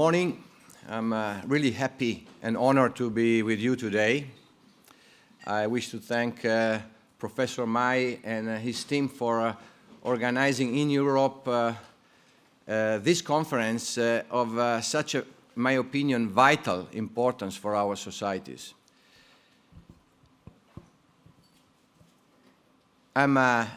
morning. I'm really happy and honored to be with you today. I wish to thank Professor Mai and his team for organizing in Europe this conference of such, my opinion, vital importance for our societies. I'm an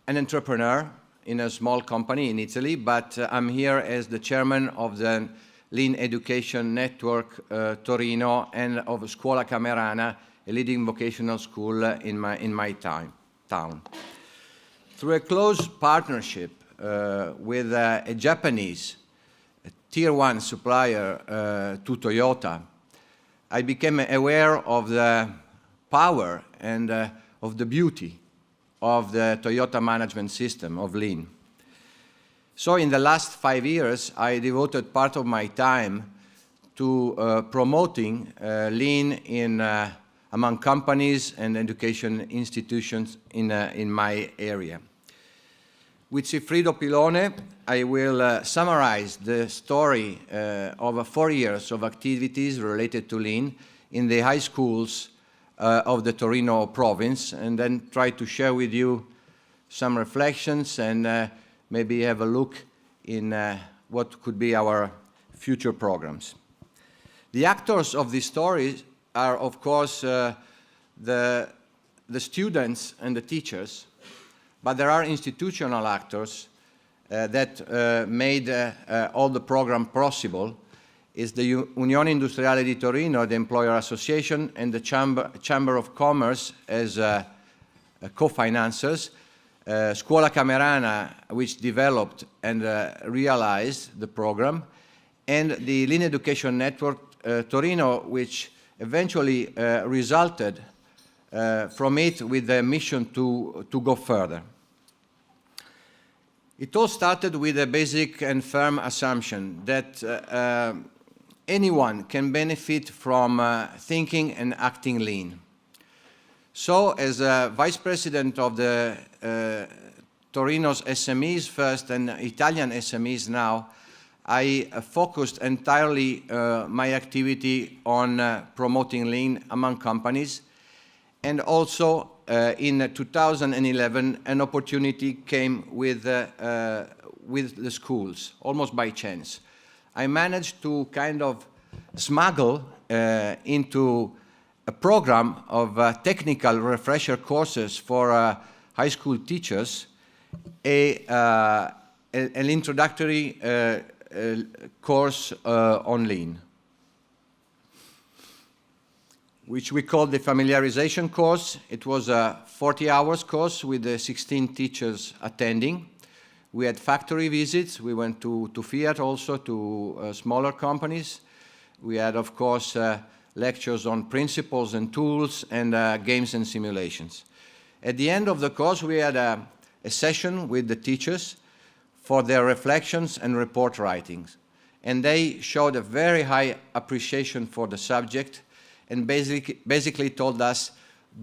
entrepreneur in a small company in Italy, but I'm here as the chairman of the Lean Education Network Torino and of Scuola Camerana, a leading vocational school in my town. Through a close partnership with a Japanese tier 1 supplier to Toyota, I became aware of the power and of the beauty of the Toyota management system of Lean. So in the last 5 years, I devoted part of my time to promoting Lean among companies and education institutions in my area. With Sigrido Pilone, I will summarize the story of 4 years of activities related to Lean in the high schools of the Torino province, and then try to share with you some reflections and maybe have a look in what could be our future programs. The actors of this story are, of course, the students and the teachers, but there are institutional actors that made all the program possible. Is the Unione Industriale di Torino, the employer association, and the Chamber of Commerce as co-financers, Scuola Camerana, which developed and realized the program, and the Lean Education Network Torino, which eventually resulted from it with the mission to go further. It all started with a basic and firm assumption that anyone can benefit from thinking and acting lean. So, as Vice President of the Torino's SMEs first and Italian SMEs now, I focused entirely my activity on promoting Lean among companies. And also, in 2011, an opportunity came with the schools, almost by chance. I managed to kind of smuggle into a program of technical refresher courses for high school teachers an introductory course on Lean, which we called the familiarization course. It was a 40-hour course with 16 teachers attending. We had factory visits. We went to Fiat also, to smaller companies. We had, of course, lectures on principles and tools and games and simulations. At the end of the course, we had a session with the teachers for their reflections and report writings. And they showed a very high appreciation for the subject and basically told us,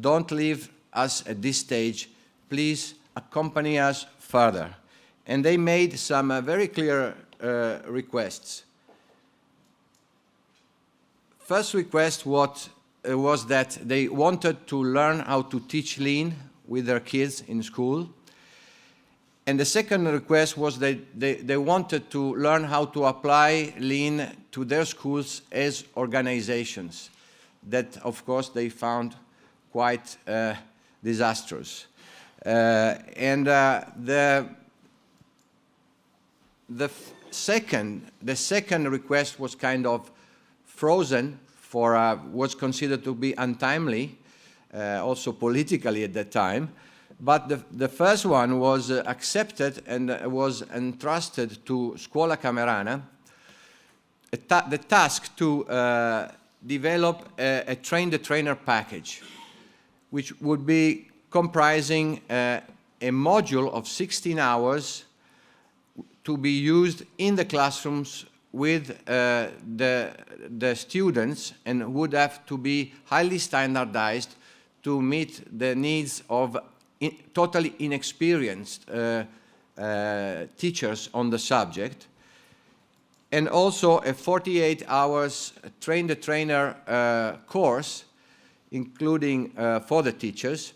don't leave us at this stage, please accompany us further. And they made some very clear requests. First request was that they wanted to learn how to teach Lean with their kids in school. And the second request was that they wanted to learn how to apply Lean to their schools as organizations. That, of course, they found quite disastrous. The second request was kind of frozen for was considered to be untimely, also politically at that time. But the first one was accepted and was entrusted to Scuola Camerana, the task to develop a train-the-trainer package, which would be comprising a module of 16 hours to be used in the classrooms with the students, and would have to be highly standardized to meet the needs of totally inexperienced teachers on the subject. and also a 48 hours train-the-trainer course, including for the teachers,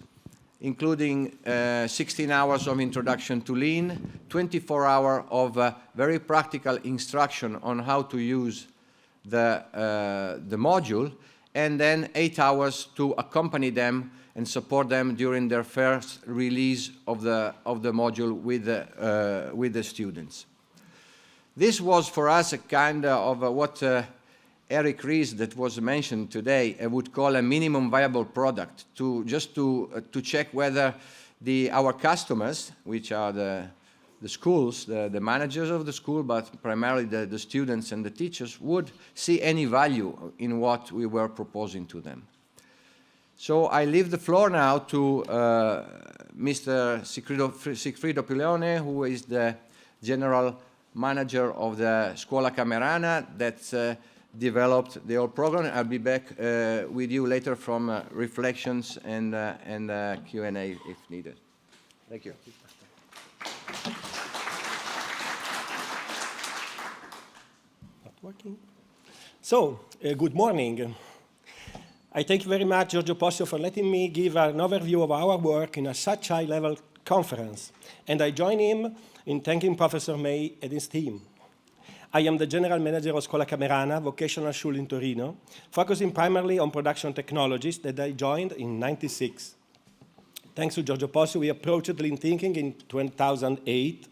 including 16 hours of introduction to Lean, 24 hours of very practical instruction on how to use the module, and then 8 hours to accompany them and support them during their first release of the module with the students. This was for us a kind of what Eric Ries, that was mentioned today, would call a minimum viable product, just to check whether our customers, which are the schools, the managers of the school, but primarily the students and the teachers, would see any value in what we were proposing to them. So I leave the floor now to Mr. Sigrido Pilone, who is the general manager of the Scuola Camerana that developed the whole program. I'll be back with you later from reflections and Q&A if needed. Thank you. Not working. So, good morning. I thank you very much, Giorgio Possio, for letting me give an overview of our work in such high-level conference. And I join him in thanking Professor May and his team. I am the general manager of Scuola Camerana, vocational school in Torino, focusing primarily on production technologies that I joined in '96. Thanks to Giorgio Possio, we approached Lean thinking in 2008,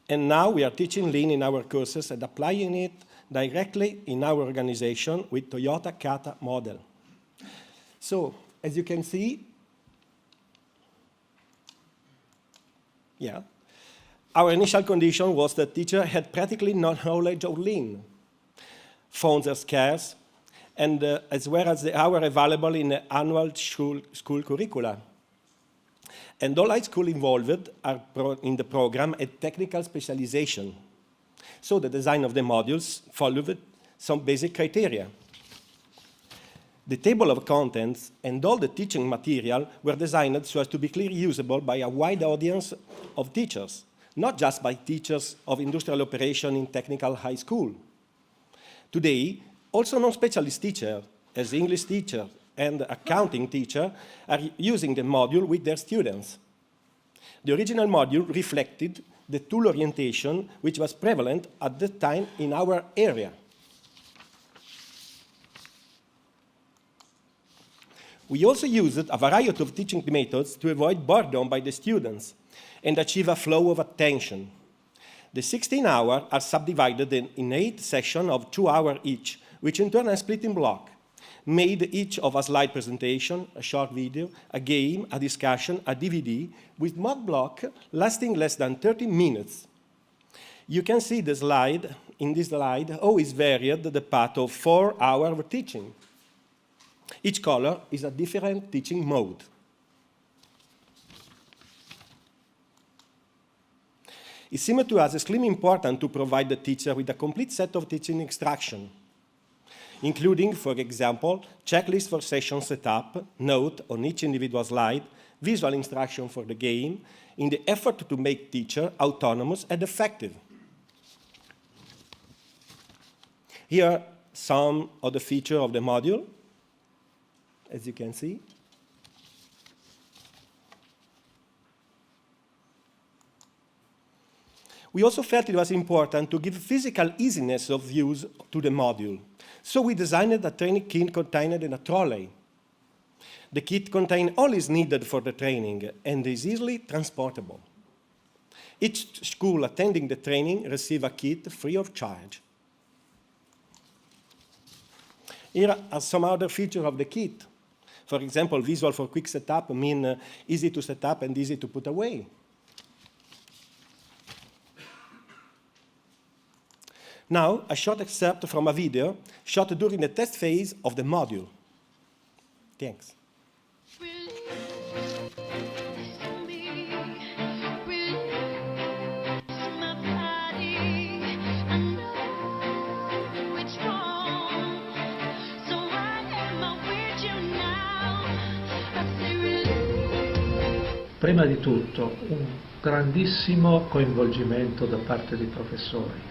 and now we are teaching Lean in our courses and applying it directly in our organization with Toyota Kata model. So, as you can see, our initial condition was that teacher had practically no knowledge of Lean. Phones are scarce, and as well as the hour available in the annual school curricula. And all high school involved are in the program a technical specialization. So the design of the modules followed some basic criteria. The table of contents and all the teaching material were designed so as to be clearly usable by a wide audience of teachers, not just by teachers of industrial operation in technical high school. Today, also non-specialist teachers, as English teacher and accounting teacher, are using the module with their students. The original module reflected the tool orientation which was prevalent at the time in our area. We also used a variety of teaching methods to avoid boredom by the students and achieve a flow of attention. The 16 hours are subdivided in 8 sessions of 2 hours each, which in turn are split in blocks, made each of a slide presentation, a short video, a game, a discussion, a DVD, with mock block lasting less than 30 minutes. You can see the slide, in this slide, how is varied the path of 4 hours of teaching. Each color is a different teaching mode. It seemed to us extremely important to provide the teacher with a complete set of teaching instructions, including, for example, checklist for session setup, note on each individual slide, visual instruction for the game, in the effort to make teacher autonomous and effective. Here are some of the features of the module, as you can see. We also felt it was important to give physical easiness of use to the module. So we designed a training kit contained in a trolley. The kit contains all is needed for the training and is easily transportable. Each school attending the training receives a kit free of charge. Here are some other features of the kit. For example, visual for quick setup mean easy to set up and easy to put away. Now, a short excerpt from a video shot during the test phase of the module. Thanks. Prima di tutto un grandissimo coinvolgimento da parte dei professori.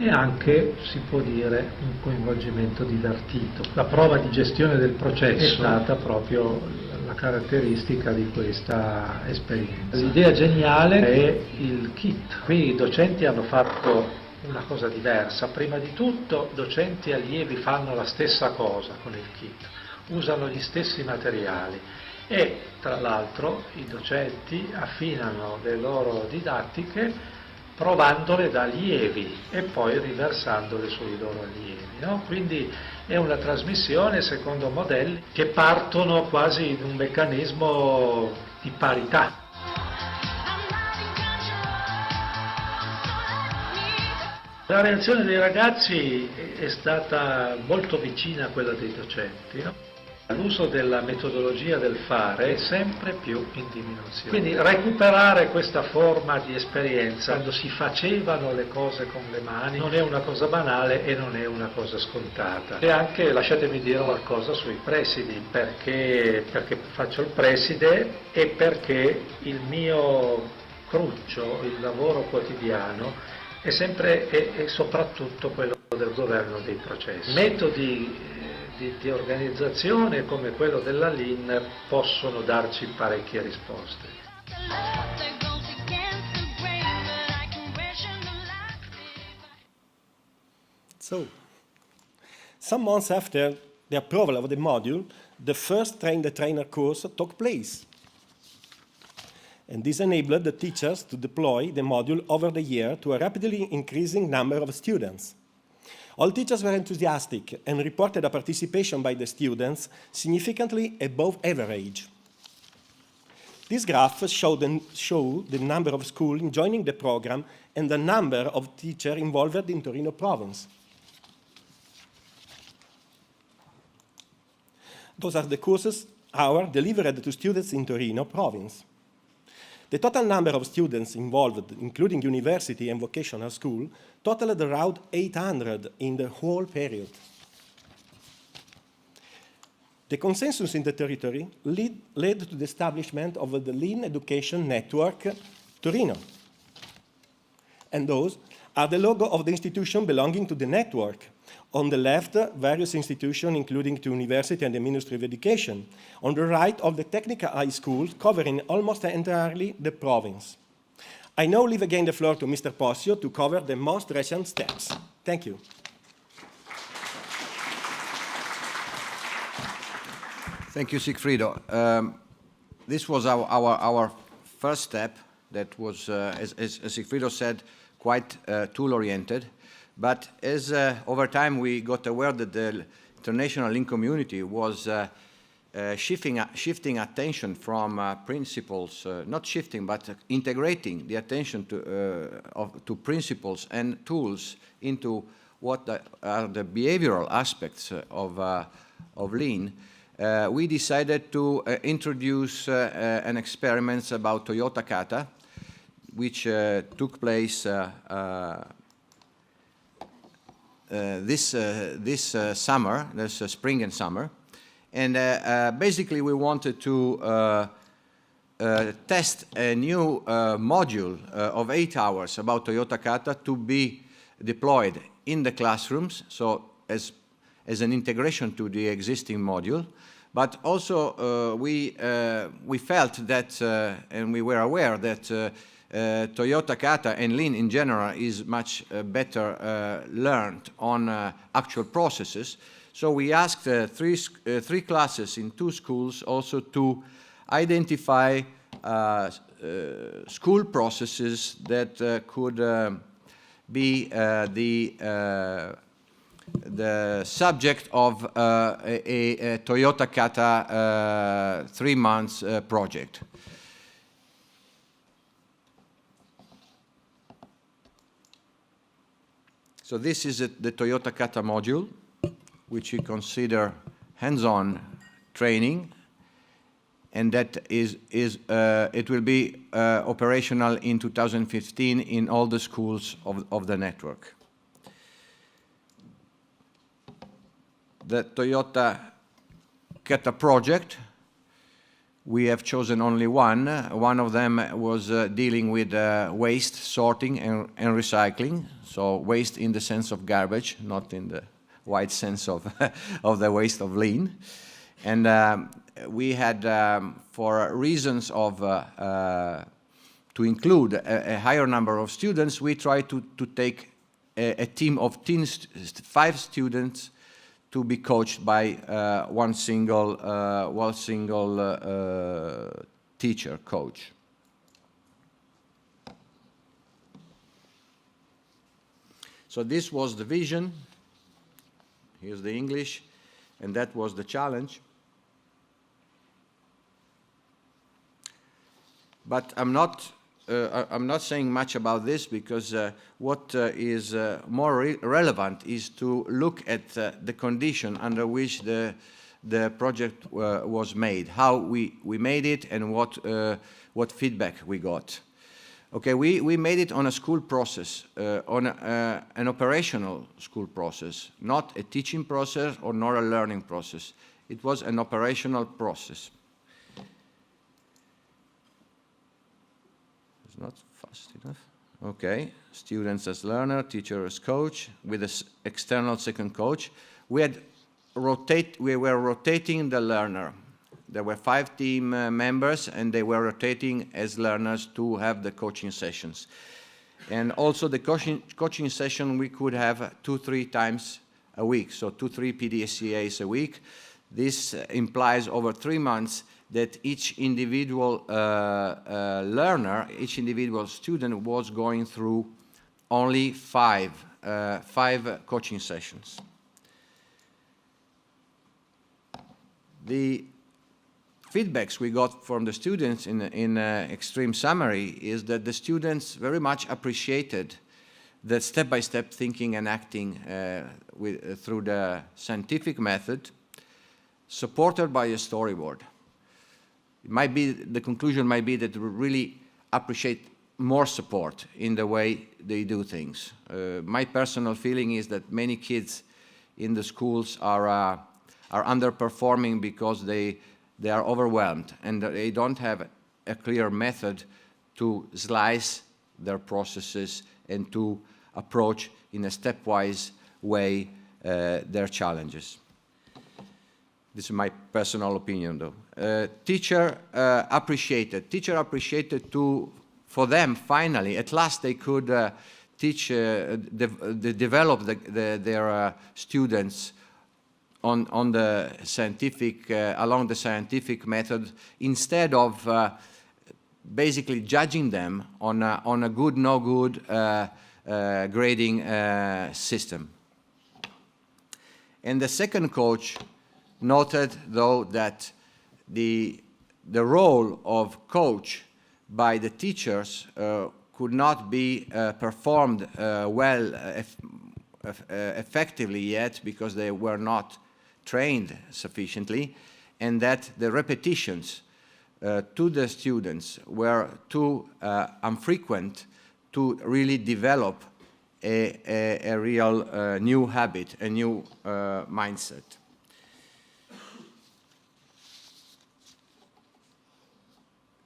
e anche, si può dire, un coinvolgimento divertito. La prova di gestione del processo è stata proprio la caratteristica di questa esperienza. L'idea geniale è il kit. Qui i docenti hanno fatto una cosa diversa. Prima di tutto docenti e allievi fanno la stessa cosa con il kit, usano gli stessi materiali e tra l'altro i docenti affinano le loro didattiche provandole da allievi e poi riversandole sui loro allievi, no? Quindi è una trasmissione secondo modelli che partono quasi in un meccanismo di parità. La reazione dei ragazzi è stata molto vicina a quella dei docenti, no? L'uso della metodologia del fare è sempre più in diminuzione. Quindi recuperare questa forma di esperienza, quando si facevano le cose con le mani, non è una cosa banale e non è una cosa scontata. E anche, lasciatemi dire qualcosa sui presidi, perché faccio il preside e perché il mio cruccio, il lavoro quotidiano, è sempre e soprattutto quello del governo dei processi. Metodi di organizzazione come quello della Lean possono darci parecchie risposte. So, some months after the approval of the module, the first train-the-trainer course took place. And this enabled the teachers to deploy the module over the year to a rapidly increasing number of students. All teachers were enthusiastic and reported a participation by the students significantly above average. This graph show the number of schools joining the program and the number of teachers involved in Torino province. Those are the courses hours delivered to students in Torino province. The total number of students involved, including university and vocational school, totaled around 800 in the whole period. The consensus in the territory led to the establishment of the Lean Education Network Torino. And those are the logo of the institution belonging to the network. On the left, various institutions, including the University and the Ministry of Education. On the right, of the technical high schools, covering almost entirely the province. I now leave again the floor to Mr. Possio to cover the most recent steps. Thank you. Thank you, Sigrido. This was our first step that was, as Sigrido said, quite tool-oriented. But as over time we got aware that the international Lean community was shifting attention from principles, not shifting, but integrating the attention to principles and tools into what are the behavioral aspects of Lean, we decided to introduce an experiment about Toyota Kata, which took place this summer, this spring and summer, and basically we wanted to test a new module of 8 hours about Toyota Kata to be deployed in the classrooms, so as an integration to the existing module, but also we felt that, and we were aware that Toyota Kata and Lean in general is much better learned on actual processes. So we asked three classes in 2 schools also to identify school processes that could be the subject of a Toyota Kata 3 months project. So this is the Toyota Kata module, which we consider hands-on training, and that it will be operational in 2015 in all the schools of the network. The Toyota Kata project we have chosen only one. One of them was dealing with waste sorting and recycling. So waste in the sense of garbage, not in the wide sense of, of the waste of lean. And we had, for reasons of to include a higher number of students, we tried to take a team of 5 students to be coached by one single teacher, coach. So this was the vision. Here's the English, and that was the challenge. But I'm not saying much about this because what is more relevant is to look at the condition under which the project was made, how we made it, and what feedback we got. Okay, we made it on a school process, on an operational school process, not a teaching process or not a learning process. It was an operational process. It's not fast enough. Okay, students as learner, teacher as coach, with an external second coach. We were rotating the learner. There were 5 team members, and they were rotating as learners to have the coaching sessions. And also the coaching session we could have 2-3 times a week, so 2-3 PDCAs a week. This implies over 3 months that each individual learner, each individual student was going through only 5 coaching sessions. The feedbacks we got from the students in extreme summary is that the students very much appreciated the step-by-step thinking and acting through the scientific method, supported by a storyboard. It might be, the conclusion might be that we really appreciate more support in the way they do things. My personal feeling is that many kids in the schools are underperforming because they are overwhelmed and they don't have a clear method to slice their processes and to approach in a stepwise way their challenges. This is my personal opinion, though. Teacher appreciated for them, finally, at last they could teach, develop their students on the scientific, along the scientific method, instead of basically judging them on a good, no good grading system. And the second coach noted, though, that the role of coach by the teachers could not be performed effectively yet because they were not trained sufficiently, and that the repetitions to the students were too infrequent to really develop a real new habit, a new mindset.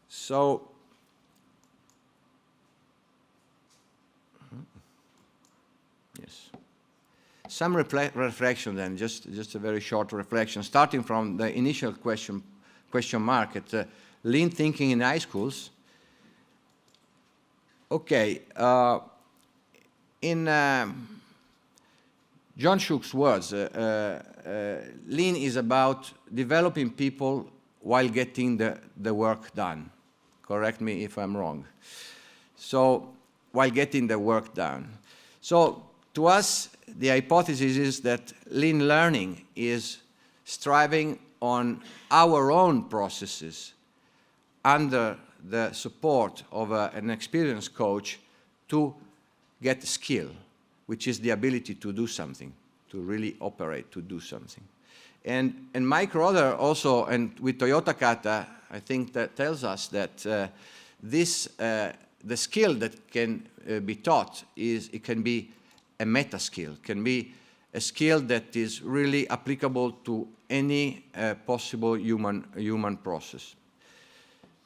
So, yes. Some reflection then, just a very short reflection, starting from the initial question mark at lean thinking in high schools. Okay, in John Shook's words, lean is about developing people while getting the work done. Correct me if I'm wrong. So, while getting the work done. So, to us, the hypothesis is that lean learning is striving on our own processes under the support of an experienced coach to get skill, which is the ability to do something, to really operate, to do something. And Mike Rother also, and with Toyota Kata, I think that tells us that the skill that can be taught it can be a meta skill, can be a skill that is really applicable to any possible human process.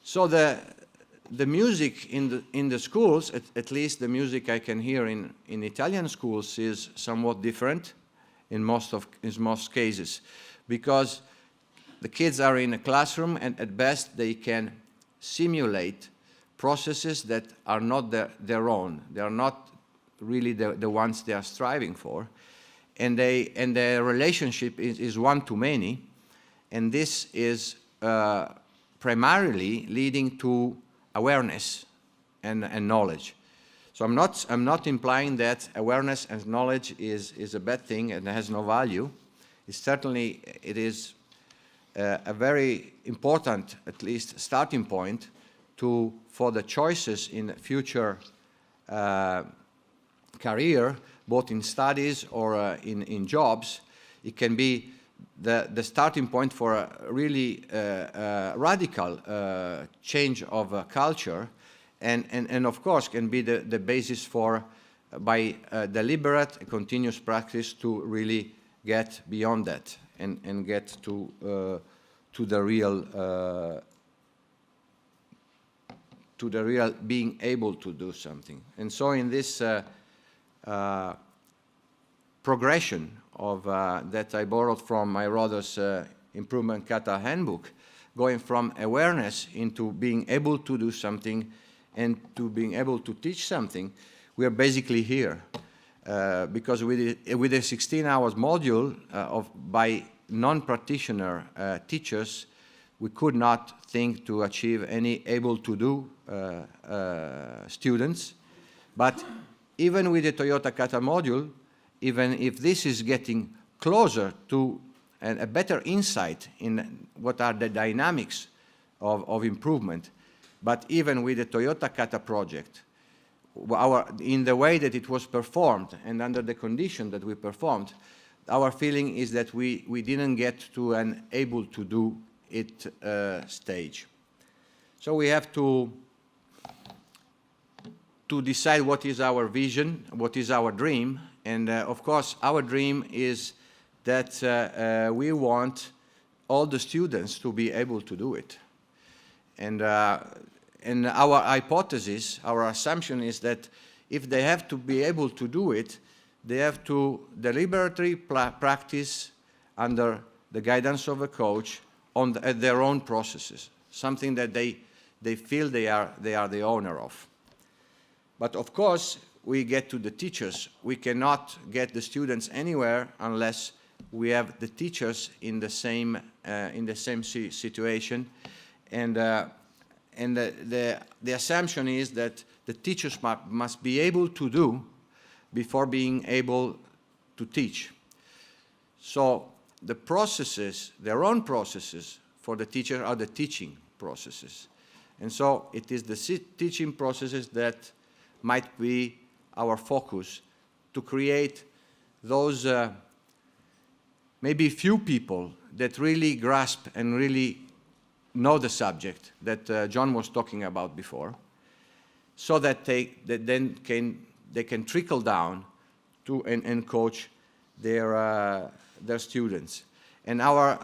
So the music in the schools, at least the music I can hear in Italian schools, is somewhat different in most cases, because the kids are in a classroom and at best they can simulate processes that are not their own. They are not really the ones they are striving for, and their relationship is one-to-many, and this is primarily leading to awareness and knowledge. So I'm not implying that awareness and knowledge is a bad thing and has no value. It is a very important, at least, starting point for the choices in future career, both in studies or in jobs. It can be the starting point for a really radical change of culture, and of course can be the basis for, by deliberate continuous practice, to really get beyond that and get to the real being able to do something. And so in this progression of that I borrowed from my Rhodes Improvement Kata Handbook, going from awareness into being able to do something and to being able to teach something, we are basically here. Because with a 16 hours module by non-practitioner teachers, we could not think to achieve any able-to-do students. But even with the Toyota Kata module, even if this is getting closer to a better insight in what are the dynamics of improvement, but even with the Toyota Kata project, in the way that it was performed and under the condition that we performed, our feeling is that we didn't get to an able to do it stage. So we have to decide what is our vision, what is our dream, and of course our dream is that we want all the students to be able to do it. And our hypothesis, our assumption is that if they have to be able to do it, they have to deliberately practice under the guidance of a coach at their own processes, something that they feel they are the owner of. But of course, we get to the teachers. We cannot get the students anywhere unless we have the teachers in the same situation, and the assumption is that the teachers must be able to do before being able to teach. So the processes, their own processes for the teacher, are the teaching processes. And so it is the teaching processes that might be our focus to create those maybe few people that really grasp and really know the subject that John was talking about before, so that they can trickle down to and coach their students. And our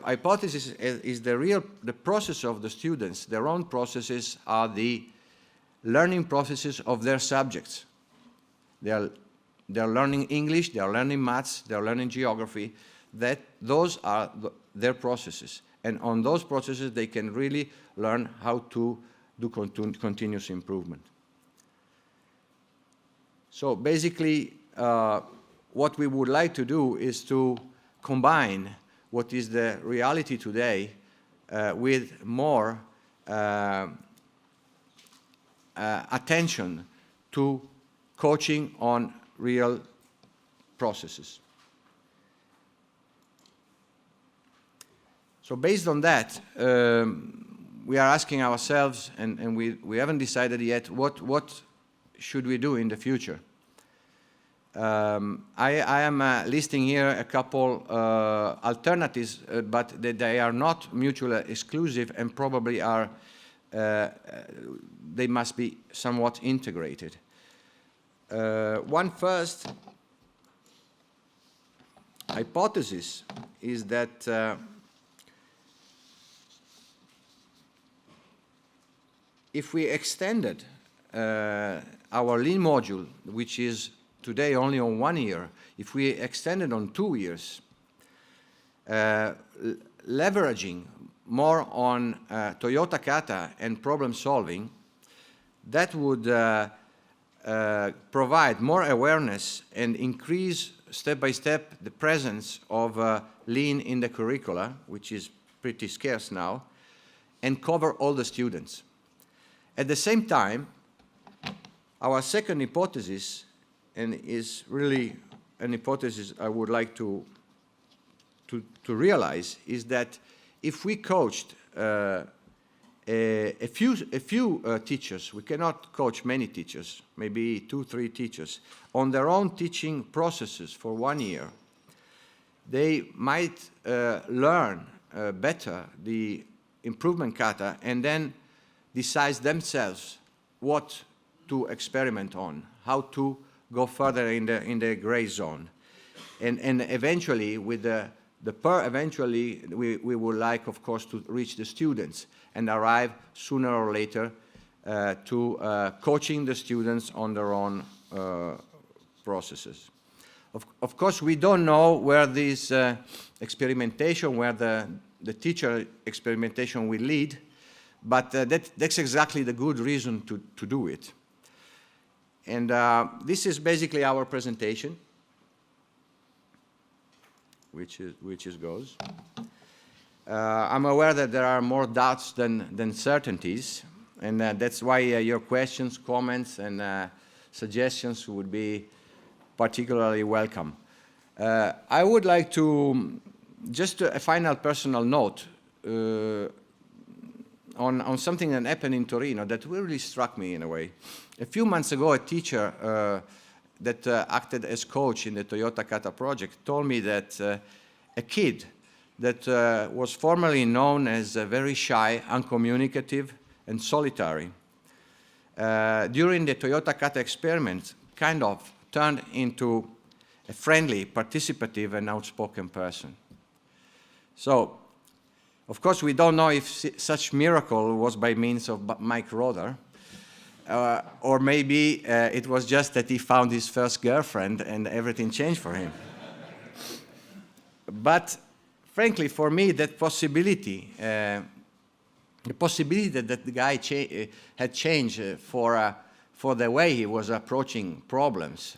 hypothesis is the process of the students. Their own processes are the learning processes of their subjects. They're learning English, they are learning maths, they are learning geography. Those are their processes. And on those processes, they can really learn how to do continuous improvement. So basically, what we would like to do is to combine what is the reality today with more attention to coaching on real processes. So based on that, we are asking ourselves, and we haven't decided yet, what should we do in the future? I am listing here a couple alternatives, but they are not mutually exclusive and probably are, they must be somewhat integrated. One first hypothesis is that if we extended our Lean module, which is today only on 1 year, if we extended on 2 years, leveraging more on Toyota Kata and problem solving, that would provide more awareness and increase step by step the presence of Lean in the curricula, which is pretty scarce now, and cover all the students. At the same time, our second hypothesis, and is really an hypothesis I would like to realize, is that if we coached a few teachers, we cannot coach many teachers, maybe 2, 3 teachers, on their own teaching processes for 1 year, they might learn better the improvement kata and then decide themselves what to experiment on, how to go further in the gray zone. And eventually, with eventually, we would like, of course, to reach the students and arrive sooner or later to coaching the students on their own processes. Of course, we don't know where this experimentation, where the teacher experimentation will lead, but that's exactly the good reason to do it. And this is basically our presentation, which goes. I'm aware that there are more doubts than certainties, and that's why your questions, comments, and suggestions would be particularly welcome. I would like to, just a final personal note on something that happened in Torino that really struck me in a way. A few months ago, a teacher that acted as coach in the Toyota Kata project told me that a kid that was formerly known as very shy, uncommunicative, and solitary, during the Toyota Kata experiment, kind of turned into a friendly, participative, and outspoken person. So, of course, we don't know if such miracle was by means of Mike Rother, or maybe it was just that he found his first girlfriend and everything changed for him. But frankly, for me, that possibility, the possibility that the guy had changed for the way he was approaching problems,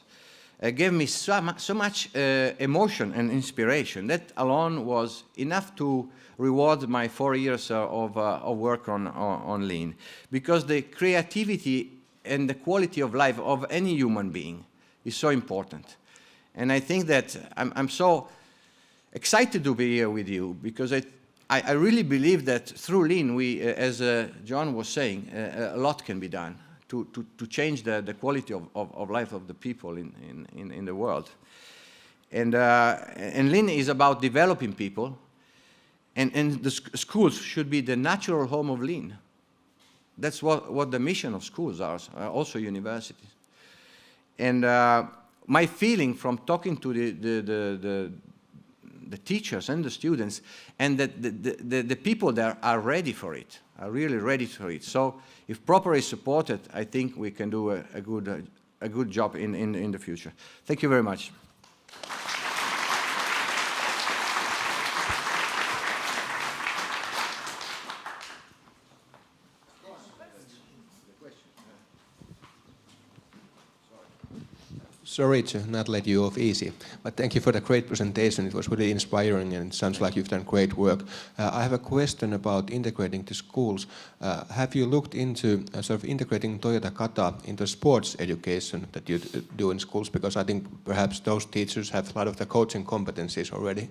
gave me so much emotion and inspiration. That alone was enough to reward my 4 years of work on Lean, because the creativity and the quality of life of any human being is so important. And I think that I'm so excited to be here with you, because I really believe that through Lean, we, as John was saying, a lot can be done to change the quality of life of the people in the world. And Lean is about developing people, and the schools should be the natural home of Lean. That's what the mission of schools are, also universities. And my feeling from talking to the teachers and the students, and that the people there are ready for it, are really ready for it. So if properly supported, I think we can do a good job in the future. Thank you very much. Sorry to not let you off easy, but thank you for the great presentation. It was really inspiring, and it sounds like you've done great work. I have a question about integrating the schools. Have you looked into sort of integrating Toyota Kata into sports education that you do in schools? Because I think perhaps those teachers have a lot of the coaching competencies already.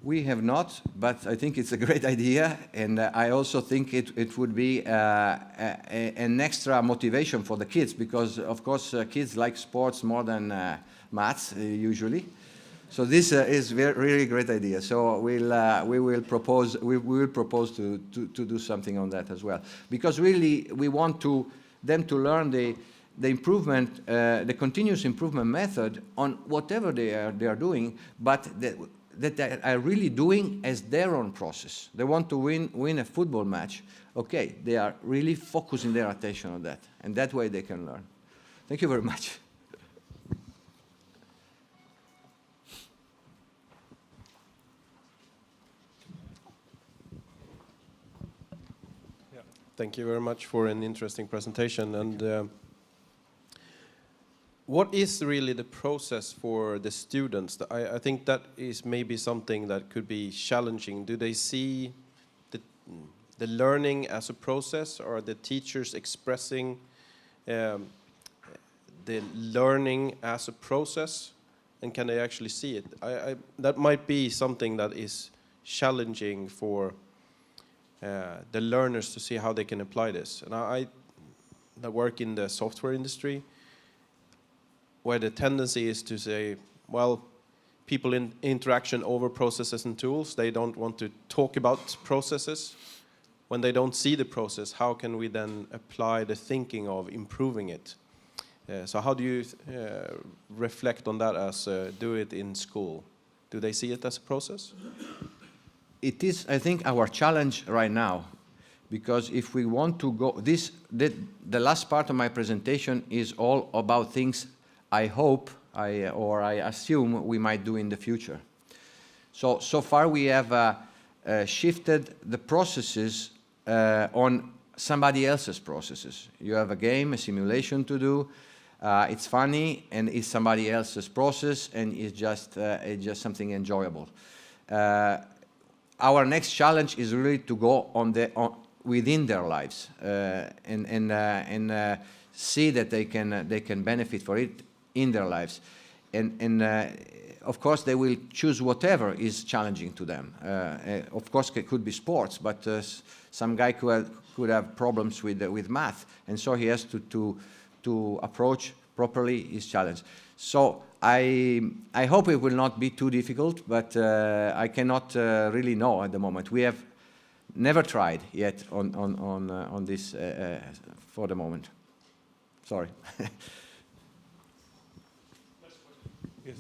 We have not, but I think it's a great idea, and I also think it would be an extra motivation for the kids, because of course kids like sports more than maths usually. So this is really great idea. So we will propose to do something on that as well, because really we want them to learn the improvement, the continuous improvement method on whatever they are doing, but that they are really doing as their own process. They want to win a football match. Okay, they are really focusing their attention on that, and that way they can learn. Thank you very much. Thank you very much for an interesting presentation. And what is really the process for the students? I think that is maybe something that could be challenging. Do they see the learning as a process, or are the teachers expressing the learning as a process? And can they actually see it? That might be something that is challenging for the learners to see how they can apply this. And I work in the software industry, where the tendency is to say, well, people in interaction over processes and tools, they don't want to talk about processes. When they don't see the process, how can we then apply the thinking of improving it? So how do you reflect on that as do it in school? Do they see it as a process? It is, I think, our challenge right now, because if we want to go, the last part of my presentation is all about things I hope or I assume we might do in the future. So far we have shifted the processes on somebody else's processes. You have a game, a simulation to do. It's funny, and it's somebody else's process, and it's just something enjoyable. Our next challenge is really to go within their lives and see that they can benefit for it in their lives, and of course they will choose whatever is challenging to them. Of course, it could be sports, but some guy could have problems with math, and so he has to approach properly his challenge. So I hope it will not be too difficult, but I cannot really know at the moment. We have never tried yet on this for the moment. Sorry. Yes,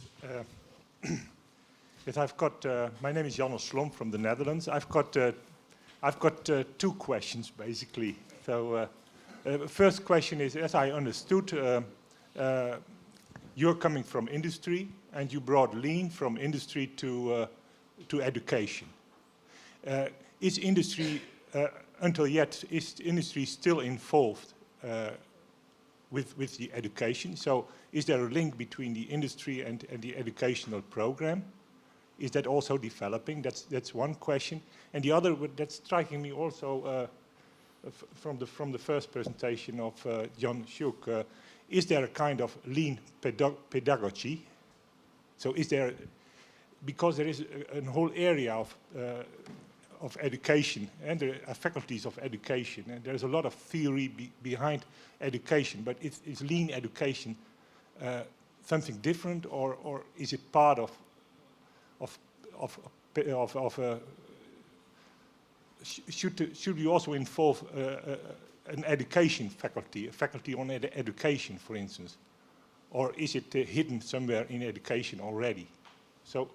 yes, I've got. My name is Jan Slom from the Netherlands. I've got two questions basically. So, first question is, as I understood, you're coming from industry, and you brought lean from industry to education. Is industry is industry still involved with the education? So is there a link between the industry and the educational program? Is that also developing? That's one question. And the other that's striking me also from the first presentation of Giorgio, is there a kind of lean pedagogy? So is there, because there is a whole area of education, and there are faculties of education, and there's a lot of theory behind education, but is lean education something different, or is it part of should we also involve an education faculty, a faculty on education, for instance, or is it hidden somewhere in education already? So,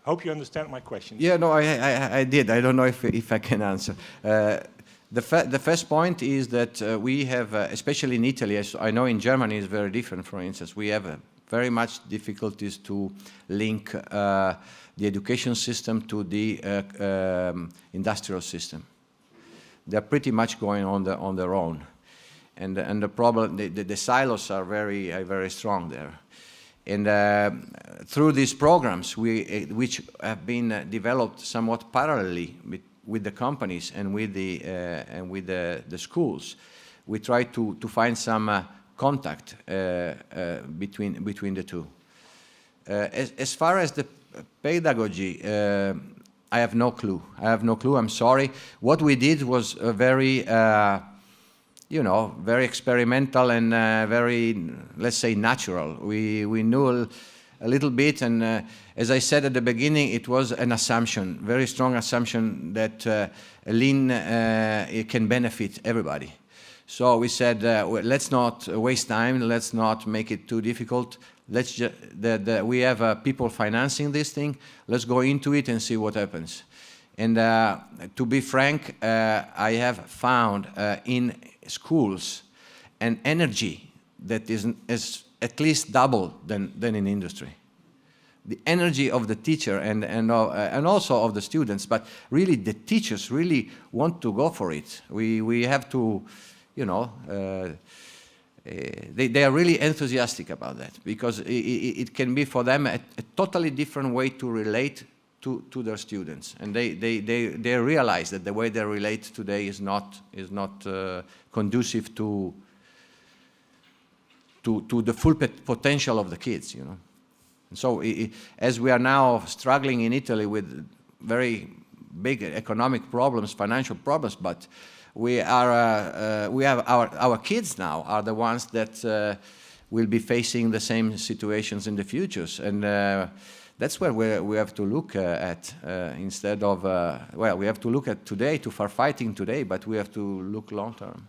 hope you understand my question. Yeah, no, I did. I don't know if I can answer. The first point is that we have, especially in Italy, as I know in Germany is very different, for instance, we have very much difficulties to link the education system to the industrial system. They're pretty much going on their own, and the problem, the silos are very strong there. And through these programs, which have been developed somewhat parallelly with the companies and with the schools, we try to find some contact between the two. As far as the pedagogy, I have no clue. I'm sorry. What we did was very, very experimental and very, let's say, natural. We knew a little bit, and as I said at the beginning, it was an assumption, very strong assumption that lean it can benefit everybody. So we said, let's not waste time, let's not make it too difficult, we have people financing this thing. Let's go into it and see what happens. And to be frank, I have found in schools an energy that is at least double than in industry. The energy of the teacher and also of the students, but really the teachers really want to go for it. We have to, you know, they are really enthusiastic about that, because it can be for them a totally different way to relate to their students, and they realize that the way they relate today is not conducive to the full potential of the kids, you know. And so as we are now struggling in Italy with very big economic problems, financial problems, but we have our kids now are the ones that will be facing the same situations in the futures, and that's where we have to look at instead of well, we have to look at today, to fighting today, but we have to look long term.